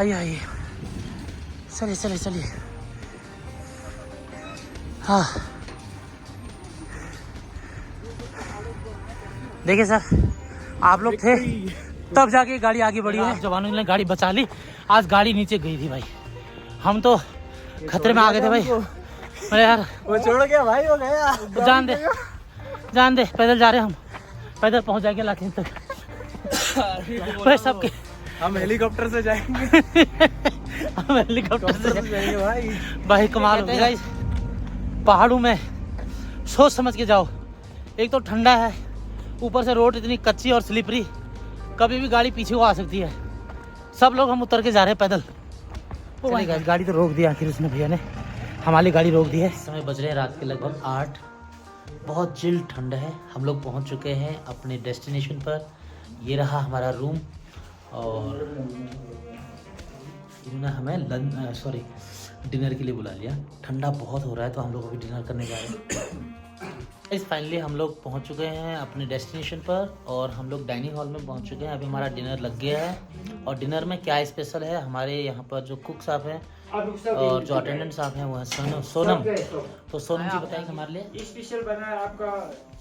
आइए आइए, चलिए चलिए चलिए। हाँ देखिए सर, आप लोग थे तब जाके गाड़ी आगे बढ़ी है। जवानों ने गाड़ी बचा ली, आज गाड़ी नीचे गई थी भाई, हम तो खतरे में आ गए थे भाई। अरे यार वो छोड़ गया भाई, हो गया। तो जान दे, पैदल जा रहे हैं हम, पैदल पहुंच जाएंगे लाखिन तक। भाई सबके हम हेलीकॉप्टर से जाएंगे। हम हेलीकॉप्टर से जाएंगे भाई कमाल हो गया। पहाड़ों में सोच समझ के जाओ, एक तो ठंडा है, ऊपर से रोड इतनी कच्ची और स्लिपरी, कभी भी गाड़ी पीछे को आ सकती है। सब लोग हम उतर के जा रहे हैं पैदल। चलिए गाड़ी तो रोक दिया आखिर उसने, भैया ने हमारी गाड़ी रोक दी है। समय बज रहे हैं रात के लगभग 8, बहुत चिल ठंड है। हम लोग पहुंच चुके हैं अपने डेस्टिनेशन पर। ये रहा हमारा रूम और इन्होंने हमें डिनर के लिए बुला लिया। ठंडा बहुत हो रहा है तो हम लोग अभी डिनर करने जा रहे हैं। इस फाइनली हम लोग पहुंच चुके हैं अपने डेस्टिनेशन पर और हम लोग डाइनिंग हॉल में पहुंच चुके हैं। अभी हमारा डिनर लग गया है और डिनर में क्या स्पेशल है, हमारे यहाँ पर जो कुक साहब हैं और जो अटेंडेंट साहब हैं वो है सोनम। तो सोनम जी बताइए हमारे लिए। स्पेशल बना है आपका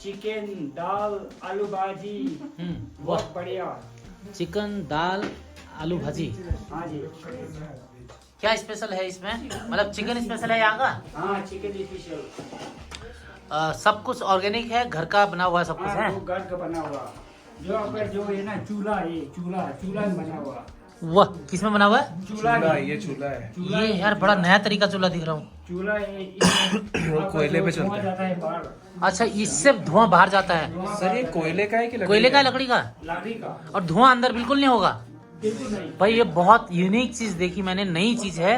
चिकन, दाल, आलू भाजी। बहुत बढ़िया। चिकन, दाल, आलू भाजी। हाँ जी। क्या स्पेशल है इसमें, मतलब चिकन स्पेशल है यहाँ का? हाँ चिकन स्पेशल। सब कुछ ऑर्गेनिक है, घर का बना हुआ सब कुछ है? वो घर का बना हुआ, जो आपका जो है ना चूल्हा है, चूल्हा में बना हुआ। वाह, किस में बना हुआ है? चूल्हा है। ये चूल्हा है। ये यार बड़ा नया तरीका चूल्हा दिख रहा हूँ। चूल्हा है, वो कोयले पे चलता है। जाता है बाहर। अच्छा, इससे धुआं बाहर जाता है? सर ये कोयले का है कि कोयले का, लकड़ी का? लकड़ी का। और धुआं अंदर बिल्कुल नहीं होगा? बिल्कुल नहीं भाई ये बहुत यूनिक चीज देखी मैंने, नई चीज है।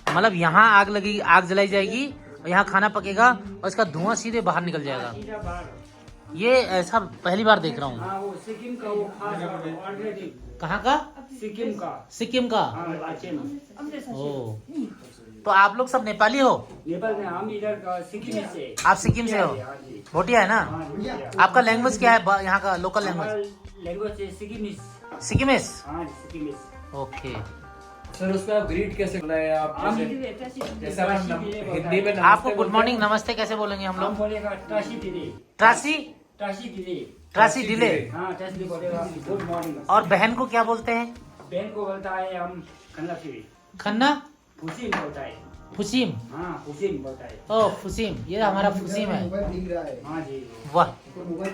मतलब यहाँ आग लगेगी, आग जलाई जाएगी और यहाँ खाना पकेगा और इसका धुआं सीधे बाहर निकल जाएगा। सीधा बाहर। ये ऐसा पहली बार देख रहा हूँ। हाँ वो सिक्किम का, वो खास ऑर्गेनिक। कहाँ का? सिक्किम का। सिक्किम का? हाँ लाचे में। ओ, तो आप लोग सब नेपाली हो? नेपाल में, हम इधर का सिक्किम से। आप सिक्किम से हो? हाँ जी। भोटिया है ना? हाँ, भोटिया। आपका लैंग्वेज क्या है यहाँ का, लोकल लैंग्वेज? लैंग्वेज है सिक्किमिस। सिक्किमिस? हाँ सिक्किमिस। ओके। सर उसमें आप ग्रीट कैसे बुलाए आप? जैसे हम हिंदी में आपको गुड मॉर्निंग नमस्ते कैसे बोलेंगे हम लोग? बोलेगा ट्रासी दिले। ट्रासी? ट्रासी दिले। ट्रासी डिले? हाँ ट्रासी बोलेगा गुड मॉर्निंग। और बहन को क्या बोलते हैं? बहन को बोलता है हम खन्ना फिरी। खन्ना? फुसीम बोलता है। फुसीम? हाँ फुसीम बोलता है। ओ फुसीम, ये हमारा फुसीम है। हाँ जी। वाह,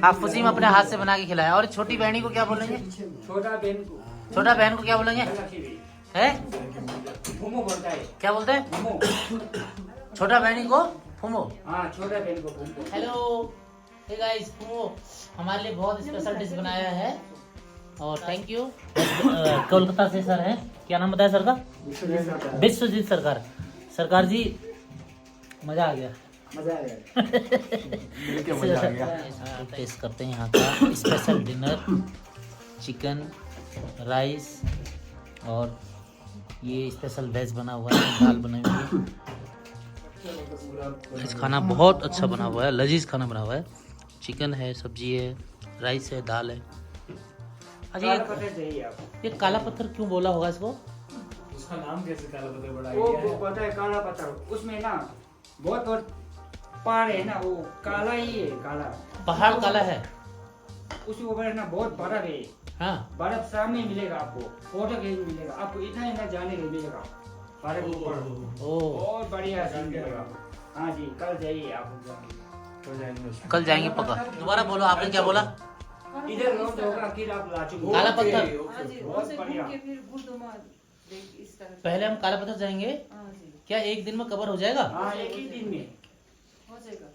आप फुसीम अपने हाथ से बना के खिलाए। और छोटी बहनी को क्या बोलेंगे? छोटा बहन को। छोटा बहन को क्या बोलेंगे? खन्ना फिरी। है? फुमो बोलता है। क्या बोलते हैं? फुमो। छोटा बहनी को फुमो? हाँ छोटा बहन को फुमो। हेलो, हे गाइस, फुमो हमारे लिए बहुत स्पेशल डिश बनाया है और थैंक यू। कोलकाता से सर है, क्या नाम बताया सर का? विश्वजीत सरकार। सरकार जी मजा आ गया। मजा आ गया। टेस्ट करते हैं यहाँ का स्पेशल डिनर, चिकन, राइस और ये स्पेशल वेज बना हुआ है, दाल बनी हुई है। इस खाना बहुत अच्छा बना हुआ है, लजीज खाना बना हुआ है। चिकन है, सब्जी है, राइस है, दाल है। अच्छा ये काला पत्थर क्यों बोला होगा इसको? उसका नाम कैसे काला पत्थर बड़ा वो पता है काला पत्थर, उसमें ना बहुत पहाड़ है ना, वो काला ही है। काला पहाड़ काला है? उसके ऊपर ना बहुत बर्फ है। हाँ, बर्फ सामने मिलेगा आपको, फोटो कहीं मिलेगा आपको, इतना ही ना जाने के मिलेगा बर्फ ऊपर। बहुत बढ़िया सीन मिलेगा। हाँ जी, कल जाइए आप। कल जाएंगे पक्का। दोबारा बोलो, आपने क्या बोला? इधर रोड होगा, फिर आप लाचू काला पत्थर? बहुत बढ़िया। पहले हम काला पत्थर जाएंगे। क्या एक दिन में कवर हो जाएगा? हाँ एक ही दिन में हो जाएगा।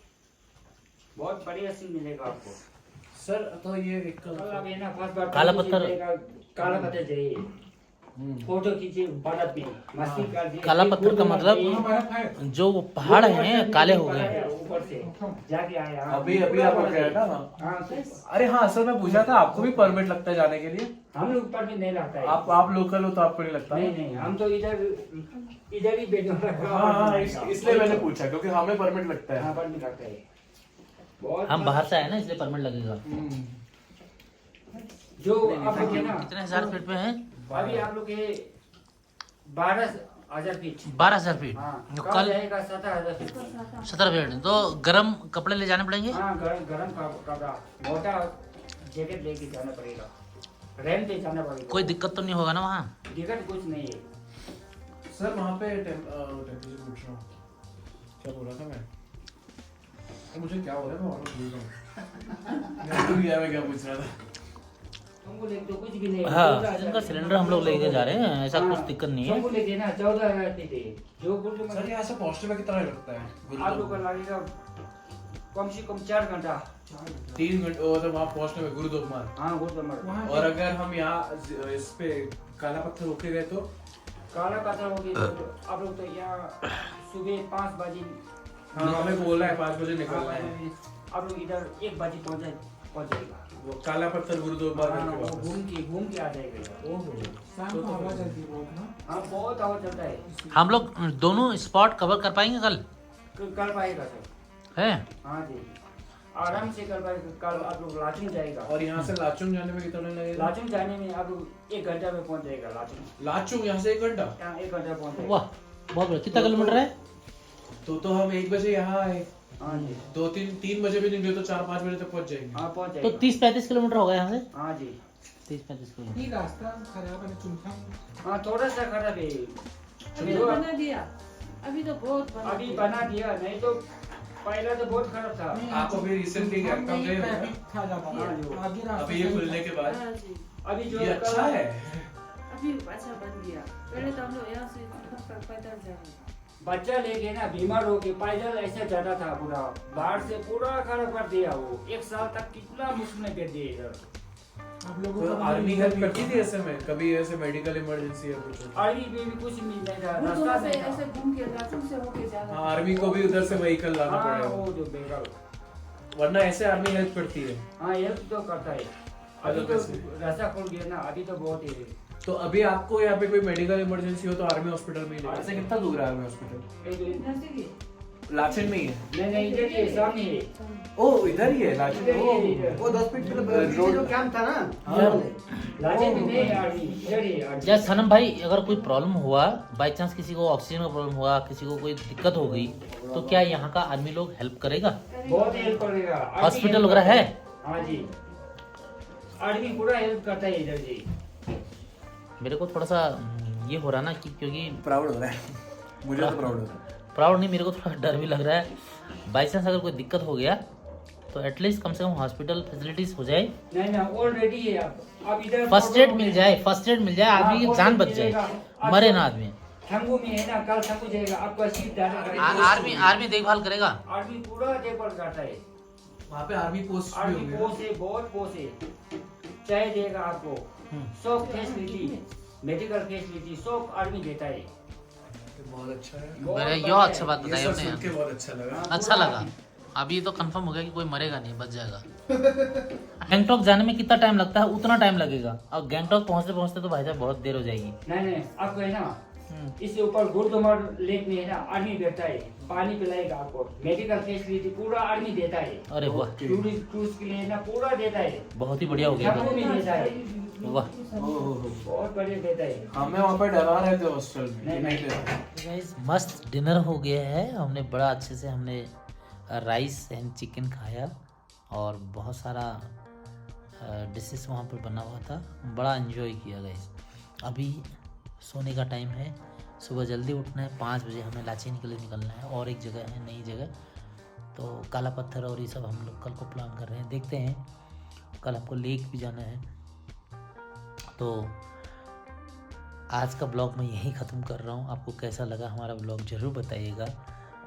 बहुत बढ़िया सीन मिलेगा आपको सर। तो ये एक काला पत्थर, काला पत्थर चाहिए, फोटो खींचे बर्फ में, मस्ती कर दी। काला पत्थर का मतलब जो वो पहाड़ हैं काले हो गए हैं। ऊपर से जाके आया। अभी आप गए ना? हाँ अरे हाँ सर, मैं पूछा था आपको भी परमिट लगता है जाने के लिए? हम लोग परमिट नहीं लगता है। आप लोकल हो तो आपको नहीं लगता? नहीं, हम तो इधर ही बैठे। हाँ, इसलिए मैंने पूछा क्योंकि हमें परमिट लगता है। हाँ परमिट लगता है। हम बाहर से आए ना, इसलिए परमिट लगेगा। जो आप लोग है ना, कितने हजार फीट पे हैं? अभी आप लोग ये 12,000 फीट 12,000 फीट। हाँ तो कल कल जाएगा 17,000 फीट 17 फीट। तो गर्म कपड़े ले जाने पड़ेंगे। हाँ गरम कपड़ा मोटा जैकेट लेके जाना पड़ेगा, रेंट पे जाना पड़ेगा। कोई दिक्कत तो नहीं होगा ना वहाँ? दिक्कत कुछ नहीं है। सर वहाँ पे टेम्परेचर पूछ रहा हूँ, क्या बोला था मैं? मुझे क्या बोला मैं वापस भूल रहा हूँ। मैं भूल गया मैं क्या पूछ रहा था। तुमको लेके तो कुछ भी नहीं है। हाँ, इनका सिलेंडर हम लोग लेके जा रहे हैं, ऐसा कुछ दिक्कत नहीं है। तुमको लेके ना 14,000 थे जो गुरु सर यहाँ से पहुँचने में कितना लगता है? आप लोग का लगेगा कम से कम 4 घंटा। 3 घंटे मतलब वहाँ पहुँचने में गुरुद्वारा। हाँ गुरुद्वारा। और अगर हम यहाँ इस पे काला पत्थर होके गए तो काला पत्थर हो गया तो आप लोग तो यहाँ सुबह 5 बजे। हाँ हमें बोला है 5 बजे निकलना है। आप लोग इधर 1 बजे पहुँच जाएगा। वो काला पत्थर गुरुद्वारा हाँ, के वो वापस। घूम के आ जाएगा। ओहो। शाम को हवा चलती है बहुत ना। हाँ बहुत हवा चलता है। हम लोग दोनों स्पॉट कवर कर पाएंगे कल? कल पाएगा सर। है? हाँ जी आराम से कल पाएगा। कल आप लोग लाचुंग जाएगा। और यहाँ से लाचुंग जाने में कितना लगेगा? लाचुंग जाने में आप लोग 1 घंटा में पहुँच जाएगा। लाचुंग लाचुंग यहाँ से 1 घंटा? यहाँ 1 घंटा पहुँच जाएगा। वाह, बहुत बढ़िया। कितना किलोमीटर है? तो हम 1 बजे यहाँ आए, हाँ जी 3 बजे भी निकले तो 4-5 बजे तक पहुँच जाएंगे। हाँ पहुँच तो जाएगा। 30-35 किलोमीटर होगा यहाँ से। हाँ जी 30-35 किलोमीटर। ये रास्ता खराब है चुनखा। हाँ थोड़ा सा खराब है। अभी तो बना दिया, अभी तो बहुत अभी बना दिया, नहीं तो पहले तो बहुत खराब था। आप अभी रिसेंटली गए हम नहीं गए हो ना? ट्रैफिक था ज्यादा। हाँ, आगे रास्ता अभी ये सही खुलने था। के बाद हाँ जी, अभी जो ये अच्छा कल- है। अभी अच्छा बन गया। पहले तो हम लोग यहाँ से पैदल जाए। बच्चा लेके ना बीमार हो के पैदल ऐसे जाता था पूरा, बाहर से पूरा खराब कर दिया वो। 1 साल तक कितना मुश्किल कर दिए इधर। आप लोगों तो को आर्मी हेल्प करती थी ऐसे में? कभी ऐसे मेडिकल इमरजेंसी या कुछ? आर्मी में भी कुछ नहीं था, वो रास्ता से नहीं ऐसे था। घूम के लाचुंग से होके जाना। हाँ आर्मी को भी उधर से व्हीकल लाना हाँ पड़ेगा, वो जो बेकार। वरना ऐसे आर्मी हेल्प करती है। हाँ हेल्प तो करता है। अभी अलग तो कैसे? रास्ता खुल गया ना, अभी तो बहुत ही। तो अभी आपको यहाँ पे कोई मेडिकल इमरजेंसी हो तो आर्मी हॉस्पिटल में ही ऐसे कितना दूर है आर्मी हॉस्पिटल? नजदीकी। लाचन में ही है। नहीं इधर ही है, सामने ही है। ओ इधर ही है लाचन। इधर ही है, इधर। वो 10 फीट पीछे जो कैंप था ना, लाचन में नहीं है आर्मी, इधर ही है आर्मी। या सनम भाई, अगर कोई प्रॉब्लम हुआ, बाई चांस किसी को ऑक्सीजन का प्रॉब्लम हुआ, किसी को कोई दिक्कत हो गई, तो क्या यहाँ का आर्मी लोग हेल्प करेगा? बहुत हेल्प करेगा। आर्मी हॉस्पिटल हेल्प वगैरह करता है? हाँ जी आर्मी पूरा हेल्प करता है इधर जी। मेरे को थोड़ा सा ये हो रहा ना कि क्योंकि प्राउड हो रहा है मुझे तो प्राउड हो रहा है। प्राउड नहीं, मेरे को थोड़ा डर भी लग रहा है। बाई चांस अगर कोई दिक्कत हो गया तो एटलीस्ट कम से कम हॉस्पिटल फैसिलिटीज हो जाए, नहीं ना ऑलरेडी है। आप इधर फर्स्ट एड मिल जाए, फर्स्ट एड मिल जाए, आदमी की जान बच जाए, मरे ना आदमी। थंगू में है ना, कल थंगू जाएगा आपका सीट डाटा आर्मी देखभाल करेगा। आर्मी पूरा देखभाल करता है। वहाँ पे आर्मी पोस्ट भी आर्मी होंगे। पोस्ट है, बहुत पोस्ट है। चाय देगा आपको, सब फैसिलिटी, मेडिकल फैसिलिटी सब आर्मी देता है। बहुत अच्छा है। बहुत मेरे यो बढ़िया अच्छा है। बात ये बताई सब आपने सुन के यार। बहुत अच्छा लगा। अच्छा लगा। अभी तो कंफर्म हो गया कि कोई मरेगा नहीं, बच जाएगा। गैंगटॉक जाने में कितना टाइम लगता है उतना टाइम लगेगा, और गैंगटॉक पहुंचते पहुंचते तो भाई साहब बहुत देर हो जाएगी। नहीं आपको है ना, इससे ऊपर गुरुद्वार लेक में है ना आर्मी बैठता है, पानी पिलाएगा आपको, मेडिकल फैसिलिटी पूरा आर्मी देता है। अरे वाह, टूरिस्ट क्रूज के लिए ना पूरा देता है, बहुत ही बढ़िया हो गया। थंगू भी देता है, वाह बहुत बढ़िया देता है। हमें वहाँ पे डरा रहे थे हॉस्टल में। नहीं, नहीं। गाइस मस्त डिनर हो गया है। हमने बड़ा अच्छे से हमने राइस एंड चिकन खाया और बहुत सारा डिशेस वहाँ पर बना हुआ था, बड़ा एंजॉय किया गाइस। अभी सोने का टाइम है, सुबह जल्दी उठना है, 5 बजे हमें लाचेन के लिए निकलना है, और एक जगह है नई जगह, तो काला पत्थर और ये सब हम लोग कल को प्लान कर रहे हैं, देखते हैं। कल हमको लेक भी जाना है। तो आज का ब्लॉग मैं यहीं ख़त्म कर रहा हूँ। आपको कैसा लगा हमारा ब्लॉग ज़रूर बताइएगा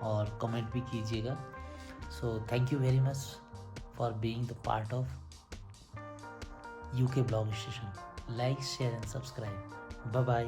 और कमेंट भी कीजिएगा। So thank you very much for being the part of UK blog station. Like share and subscribe. Bye bye.